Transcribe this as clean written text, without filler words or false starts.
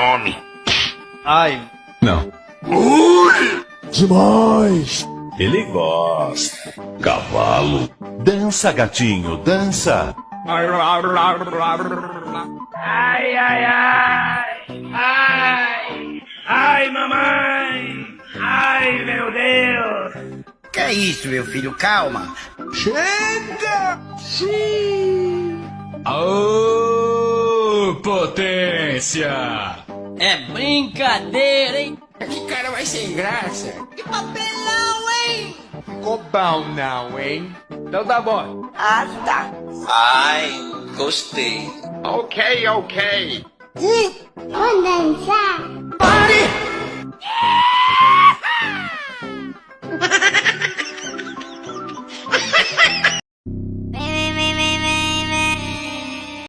homem. Ai. Não. Ui! Demais! Ele gosta. Cavalo. Dança, gatinho, dança! Ai, ai, ai! Ai! Ai, mamãe! Ai, meu Deus! Que é isso, meu filho? Calma. Chega! Sim! Aô, potência! É brincadeira, hein? Que cara vai sem graça. Que papelão, hein? Ficou bom não, hein? Então tá bom. Ah, tá. Ai, gostei. Ok, ok. Vamos dançar? Pare!